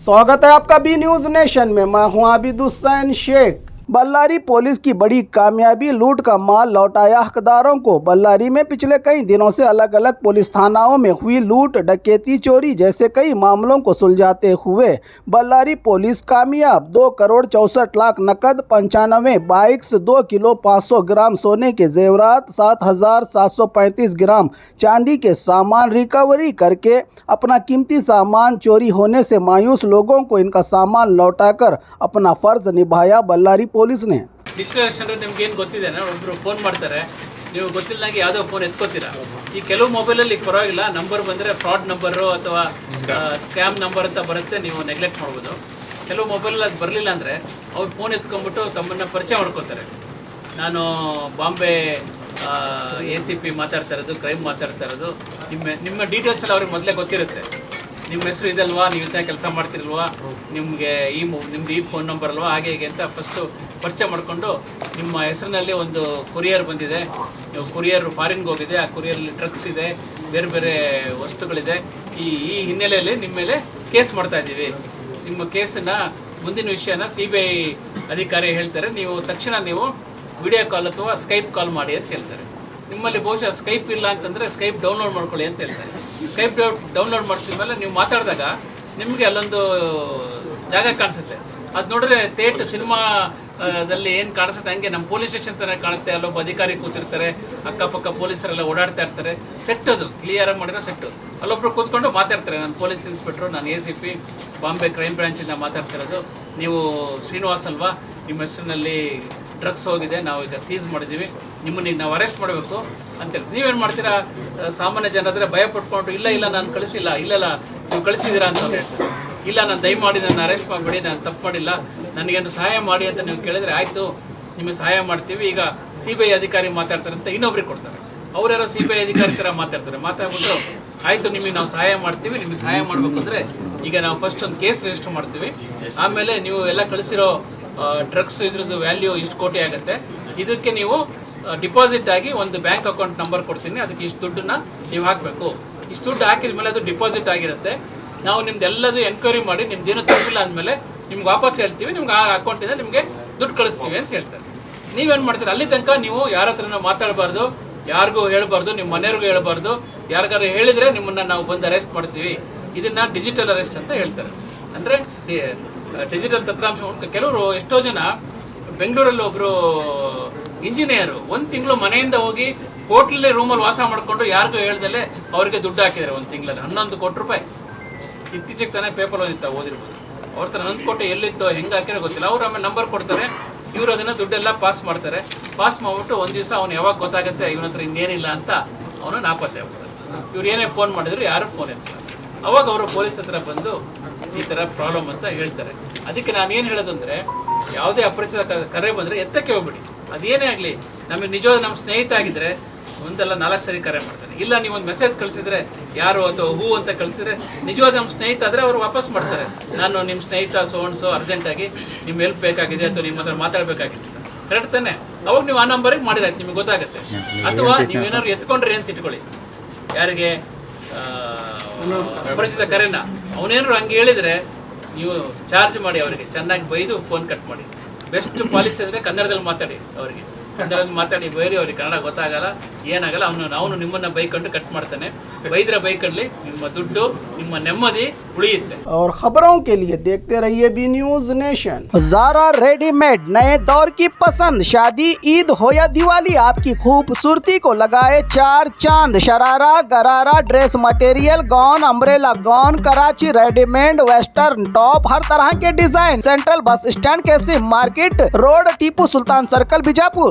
स्वागत है आपका बी न्यूज नेशन में। मैं हूं आबिद हुसैन शेख। बल्लारी पुलिस की बड़ी कामयाबी, लूट का माल लौटाया हकदारों को। बल्लारी में पिछले कई दिनों से अलग अलग पुलिस थानाओं में हुई लूट, डकैती, चोरी जैसे कई मामलों को सुलझाते हुए बल्लारी पुलिस कामयाब। 2 करोड़ 64 लाख नकद, 95 बाइक्स, 2 किलो 500 ग्राम सोने के जेवरात, 7,735 ग्राम चांदी के सामान रिकवरी करके अपना कीमती सामान चोरी होने से मायूस लोगों को इनका सामान लौटाकर अपना फर्ज निभाया बल्लारी पुलिस ने। ಡಿಜಿಟಲ್ ಅರೆಸ್ಟ್ ಅಂದರೆ ನಿಮ್ಗೆ ಏನು ಗೊತ್ತಿದೆ, ಒಬ್ಬರು ಫೋನ್ ಮಾಡ್ತಾರೆ, ನೀವು ಗೊತ್ತಿಲ್ಲದಂಗೆ ಯಾವುದೋ ಫೋನ್ ಎತ್ಕೋತೀರಾ. ಈ ಕೆಲವು ಮೊಬೈಲಲ್ಲಿ ಪರವಾಗಿಲ್ಲ, ನಂಬರ್ ಬಂದರೆ ಫ್ರಾಡ್ ನಂಬರು ಅಥವಾ ಸ್ಕ್ಯಾಮ್ ನಂಬರ್ ಅಂತ ಬರುತ್ತೆ, ನೀವು ನೆಗ್ಲೆಕ್ಟ್ ಮಾಡ್ಬೋದು. ಕೆಲವು ಮೊಬೈಲಲ್ಲಿ ಅದು ಬರಲಿಲ್ಲ ಅಂದರೆ ಅವ್ರು ಫೋನ್ ಎತ್ಕೊಂಡ್ಬಿಟ್ಟು ತಮ್ಮನ್ನು ಪರಿಚಯ ಮಾಡ್ಕೋತಾರೆ. ನಾನು ಬಾಂಬೆ ACP ಮಾತಾಡ್ತಾ ಇರೋದು, ಕ್ರೈಮ್ ಮಾತಾಡ್ತಾ ಇರೋದು. ನಿಮ್ಮ ಡೀಟೇಲ್ಸ್ ಎಲ್ಲ ಅವ್ರಿಗೆ ಮೊದಲೇ ಗೊತ್ತಿರುತ್ತೆ. ನಿಮ್ಮ ಹೆಸರು ಇದಲ್ವಾ, ನೀವು ಇಂಥ ಕೆಲಸ ಮಾಡ್ತಿರಲ್ವಾ, ನಿಮಗೆ ನಿಮ್ದು ಈ ಫೋನ್ ನಂಬರ್ ಅಲ್ವಾ, ಹಾಗೆ ಹೀಗೆ ಅಂತ ಫಸ್ಟು ಪರಿಚಯ ಮಾಡಿಕೊಂಡು, ನಿಮ್ಮ ಹೆಸರಿನಲ್ಲಿ ಒಂದು ಕೊರಿಯರ್ ಬಂದಿದೆ, ನೀವು ಕೊರಿಯರ್ ಫಾರಿನ್ಗೆ ಹೋಗಿದೆ, ಆ ಕೊರಿಯರಲ್ಲಿ ಡ್ರಗ್ಸ್ ಇದೆ, ಬೇರೆ ಬೇರೆ ವಸ್ತುಗಳಿದೆ, ಈ ಹಿನ್ನೆಲೆಯಲ್ಲಿ ನಿಮ್ಮ ಮೇಲೆ ಕೇಸ್ ಮಾಡ್ತಾ ಇದ್ದೀವಿ. ನಿಮ್ಮ ಕೇಸನ್ನು ಮುಂದಿನ ವಿಷಯನ CBI ಅಧಿಕಾರಿ ಹೇಳ್ತಾರೆ, ನೀವು ತಕ್ಷಣ ನೀವು ವಿಡಿಯೋ ಕಾಲ್ ಅಥವಾ ಸ್ಕೈಪ್ ಕಾಲ್ ಮಾಡಿ ಅಂತ ಹೇಳ್ತಾರೆ. ನಿಮ್ಮಲ್ಲಿ ಬಹುಶಃ ಸ್ಕೈಪ್ ಇಲ್ಲ ಅಂತಂದರೆ ಸ್ಕೈಪ್ ಡೌನ್ಲೋಡ್ ಮಾಡ್ಕೊಳ್ಳಿ ಅಂತ ಹೇಳ್ತಾರೆ. ಸ್ಕೈಪ್ ಡೌನ್ಲೋಡ್ ಮಾಡಿಸಿದ ಮೇಲೆ ನೀವು ಮಾತಾಡಿದಾಗ ನಿಮಗೆ ಅಲ್ಲೊಂದು ಜಾಗ ಕಾಣಿಸುತ್ತೆ. ಅದು ನೋಡಿದ್ರೆ ಥಿಯೇಟರ್ ಸಿನಿಮಾದಲ್ಲಿ ಏನು ಕಾಣಿಸುತ್ತೆ ಹಂಗೆ ನಮ್ಮ ಪೊಲೀಸ್ ಸ್ಟೇಷನ್ ಥರ ಕಾಣುತ್ತೆ. ಅಲ್ಲೊಬ್ಬ ಅಧಿಕಾರಿ ಕೂತಿರ್ತಾರೆ, ಅಕ್ಕಪಕ್ಕ ಪೊಲೀಸರೆಲ್ಲ ಓಡಾಡ್ತಾ ಇರ್ತಾರೆ. ಸೆಟ್ ಅದು ಕ್ಲಿಯರಾಗಿ ಮಾಡಿರೋ ಸೆಟ್ಟು. ಅಲ್ಲೊಬ್ಬರು ಕೂತ್ಕೊಂಡು ಮಾತಾಡ್ತಾರೆ, ನಾನು ಪೊಲೀಸ್ ಇನ್ಸ್ಪೆಕ್ಟ್ರು, ನಾನು ACP ಬಾಂಬೆ ಕ್ರೈಮ್ ಬ್ರಾಂಚಿಂದ ಮಾತಾಡ್ತಿರೋದು, ನೀವು ಶ್ರೀನಿವಾಸ್ ಅಲ್ವಾ, ನಿಮ್ಮ ಹೆಸರಿನಲ್ಲಿ ಡ್ರಗ್ಸ್ ಹೋಗಿದೆ, ನಾವು ಈಗ ಸೀಸ್ ಮಾಡಿದ್ದೀವಿ, ನಿಮ್ಮನ್ನ ಈಗ ನಾವು ಅರೆಸ್ಟ್ ಮಾಡಬೇಕು ಅಂತೇಳಿ. ನೀವೇನು ಮಾಡ್ತೀರಾ, ಸಾಮಾನ್ಯ ಜನರಾದರೆ ಭಯ ಪಟ್ಕೊಂಡು, ಇಲ್ಲ ನಾನು ಕಳಿಸಿಲ್ಲ, ಇಲ್ಲ ನೀವು ಕಳಿಸಿದ್ದೀರಾ ಅಂತ ಅವ್ರು ಹೇಳ್ತಾರೆ. ಇಲ್ಲ, ನಾನು ದಯಮಾಡಿ ನನ್ನ ಅರೆಸ್ಟ್ ಮಾಡಿಬಿಡಿ, ನಾನು ತಪ್ಪು ಮಾಡಿಲ್ಲ, ನನಗೇನು ಸಹಾಯ ಮಾಡಿ ಅಂತ ನೀವು ಕೇಳಿದ್ರೆ ಆಯಿತು ನಿಮಗೆ ಸಹಾಯ ಮಾಡ್ತೀವಿ, ಈಗ CBI ಅಧಿಕಾರಿ ಮಾತಾಡ್ತಾರೆ ಅಂತ ಇನ್ನೊಬ್ರಿಗೆ ಕೊಡ್ತಾರೆ. ಅವರ್ಯಾರೋ CBI ಅಧಿಕಾರಿ ಥರ ಮಾತಾಡ್ಬಿಟ್ಟು ಆಯಿತು ನಿಮಗೆ ನಾವು ಸಹಾಯ ಮಾಡ್ತೀವಿ, ನಿಮಗೆ ಸಹಾಯ ಮಾಡಬೇಕು ಅಂದರೆ ಈಗ ನಾವು ಫಸ್ಟ್ ಒಂದು ಕೇಸ್ ರಿಜಿಸ್ಟರ್ ಮಾಡ್ತೀವಿ, ಆಮೇಲೆ ನೀವು ಎಲ್ಲ ಕಳಿಸಿರೋ ಡ್ರಗ್ಸ್ ಇದ್ರದ್ದು ವ್ಯಾಲ್ಯೂ ಇಷ್ಟು ಕೋಟಿ ಆಗುತ್ತೆ, ಇದಕ್ಕೆ ನೀವು ಡಿಪಾಸಿಟ್ ಆಗಿ ಒಂದು ಬ್ಯಾಂಕ್ ಅಕೌಂಟ್ ನಂಬರ್ ಕೊಡ್ತೀನಿ, ಅದಕ್ಕೆ ಇಷ್ಟು ದುಡ್ಡನ್ನ ನೀವು ಹಾಕಬೇಕು. ಇಷ್ಟು ದುಡ್ಡು ಹಾಕಿದ ಮೇಲೆ ಅದು ಡಿಪಾಸಿಟ್ ಆಗಿರುತ್ತೆ. ನಾವು ನಿಮ್ದೆಲ್ಲದು ಎನ್ಕ್ವೈರಿ ಮಾಡಿ ನಿಮ್ದೇನು ತಪ್ಪಿಲ್ಲ ಅಂದಮೇಲೆ ನಿಮ್ಗೆ ವಾಪಸ್ ಹೇಳ್ತೀವಿ, ನಿಮ್ಗೆ ಆ ಅಕೌಂಟಿಂದ ನಿಮಗೆ ದುಡ್ಡು ಕಳಿಸ್ತೀವಿ ಅಂತ ಹೇಳ್ತಾರೆ. ನೀವೇನು ಮಾಡ್ತೀರಿ, ಅಲ್ಲಿ ತನಕ ನೀವು ಯಾರ ಹತ್ರನೂ ಮಾತಾಡಬಾರ್ದು, ಯಾರಿಗೂ ಹೇಳಬಾರ್ದು, ನಿಮ್ಮ ಮನೆಯವ್ರಿಗೂ ಹೇಳಬಾರ್ದು. ಯಾರಿಗಾರು ಹೇಳಿದರೆ ನಿಮ್ಮನ್ನು ನಾವು ಬಂದು ಅರೆಸ್ಟ್ ಮಾಡ್ತೀವಿ. ಇದನ್ನು ಡಿಜಿಟಲ್ ಅರೆಸ್ಟ್ ಅಂತ ಹೇಳ್ತಾರೆ. ಅಂದರೆ ಡಿಜಿಟಲ್ ತಂತ್ರಾಂಶ. ಕೆಲವರು ಎಷ್ಟೋ ಜನ, ಬೆಂಗಳೂರಲ್ಲಿ ಒಬ್ಬರು ಇಂಜಿನಿಯರು 1 ತಿಂಗಳು ಮನೆಯಿಂದ ಹೋಗಿ ಹೋಟ್ಲಲ್ಲಿ ರೂಮಲ್ಲಿ ವಾಸ ಮಾಡಿಕೊಂಡು ಯಾರಿಗೂ ಹೇಳ್ದಲ್ಲೇ ಅವರಿಗೆ ದುಡ್ಡು ಹಾಕಿದ್ದಾರೆ. 1 ತಿಂಗಳಲ್ಲಿ 11 ಕೋಟಿ ರೂಪಾಯಿ. ಇತ್ತೀಚೆಗೆ ತಾನೇ ಪೇಪರ್ ಓದಿರ್ಬೋದು. ಅವ್ರ ಹತ್ರ 11 ಕೋಟಿ ಎಲ್ಲಿತ್ತೋ, ಹೆಂಗೆ ಹಾಕಿರೋ ಗೊತ್ತಿಲ್ಲ. ಅವ್ರು ಆಮೇಲೆ ನಂಬರ್ ಕೊಡ್ತಾರೆ, ಇವರು ಅದನ್ನು ದುಡ್ಡೆಲ್ಲ ಪಾಸ್ ಮಾಡ್ತಾರೆ. ಪಾಸ್ ಮಾಡಿಬಿಟ್ಟು ಒಂದು ದಿವಸ ಅವ್ನು ಯಾವಾಗ ಗೊತ್ತಾಗುತ್ತೆ ಇವನ ಹತ್ರ ಇನ್ನೇನಿಲ್ಲ ಅಂತ ಅವನು ನಾಪತ್ತೆ ಆಗ್ಬಿಡ್ತಾರೆ. ಇವ್ರು ಏನೇ ಫೋನ್ ಮಾಡಿದ್ರು ಯಾರು ಫೋನ್ ಎತ್ತಲ್ಲ. ಅವಾಗ ಅವರು ಪೊಲೀಸ್ ಹತ್ರ ಬಂದು ಈ ಥರ ಪ್ರಾಬ್ಲಮ್ ಅಂತ ಹೇಳ್ತಾರೆ. ಅದಕ್ಕೆ ನಾನು ಏನು ಹೇಳೋದು ಅಂದರೆ, ಯಾವುದೇ ಅಪರಿಚಿತ ಕರೆ ಬಂದರೆ ಎತ್ತಕ್ಕೆ ಹೋಗ್ಬಿಡಿ. ಅದೇನೇ ಆಗಲಿ, ನಮಗೆ ನಿಜವಾದ ನಮ್ಮ ಸ್ನೇಹಿತ ಆಗಿದ್ದರೆ ಒಂದಲ್ಲ 4 ಸರಿ ಕರೆ ಮಾಡ್ತಾರೆ. ಇಲ್ಲ ನೀವೊಂದು ಮೆಸೇಜ್ ಕಳಿಸಿದ್ರೆ, ಯಾರು ಅಥವಾ ಹೂ ಅಂತ ಕಳಿಸಿದ್ರೆ, ನಿಜವಾದ ನಮ್ಮ ಸ್ನೇಹಿತ ಆದರೆ ಅವರು ವಾಪಸ್ ಮಾಡ್ತಾರೆ. ನಾನು ನಿಮ್ಮ ಸ್ನೇಹಿತ ಸೋ ಅರ್ಜೆಂಟಾಗಿ ನಿಮ್ಮ ಹೆಲ್ಪ್ ಬೇಕಾಗಿದೆ ಅಥವಾ ನಿಮ್ಮ ಹತ್ರ ಮಾತಾಡಬೇಕಾಗಿತ್ತು, ಕರೆಕ್ಟ್ ತಾನೆ? ಅವಾಗ ನೀವು ಆ ನಂಬರಿಗೆ ಮಾಡಿದಾಯ್ತು, ನಿಮಗೆ ಗೊತ್ತಾಗುತ್ತೆ. ಅಥವಾ ನೀವೇನಾದ್ರು ಎತ್ಕೊಂಡ್ರಿ ಅಂತ ಇಟ್ಕೊಳ್ಳಿ, ಯಾರಿಗೆ ಅಪರಿಚಿತ ಕರೆನ, ಅವನೇನಾದ್ರು ಹಂಗೆ ಹೇಳಿದರೆ ನೀವು ಚಾರ್ಜ್ ಮಾಡಿ, ಅವರಿಗೆ ಚೆನ್ನಾಗಿ ಬೈದು ಫೋನ್ ಕಟ್ ಮಾಡಿ. ಬೆಸ್ಟ್ ಪಾಲಿಸಿ ಅಂದರೆ ಕನ್ನಡದಲ್ಲಿ ಮಾತಾಡಿ, ಅವರಿಗೆ ಕನ್ನಡದಲ್ಲಿ ಮಾತಾಡಿ ಬೈರಿ, ಅವ್ರಿಗೆ ಕನ್ನಡ ಗೊತ್ತಾಗಲ್ಲ, ಏನಾಗಲ್ಲ. ಅವನು ನಿಮ್ಮನ್ನು ಬೈಕೊಂಡು ಕಟ್ ಮಾಡ್ತಾನೆ. ಬೈದ್ರೆ ಬೈಕಡ್ಲಿ, ನಿಮ್ಮ ದುಡ್ಡು, ನಿಮ್ಮ ನೆಮ್ಮದಿ ಉಳಿಯುತ್ತೆ. और खबरों के लिए देखते रहिए B News Nation. Zara readymade, नए दौर की पसंद। शादी, ईद हो या दिवाली, आपकी खूबसूरती को लगाए 4 चांद। Sharara, gharara, dress material, gown, umbrella gown, Karachi readymade, western top, हर तरह के डिजाइन। सेंट्रल बस स्टैंड, कैसी market road, Tipu Sultan circle, Bijapur.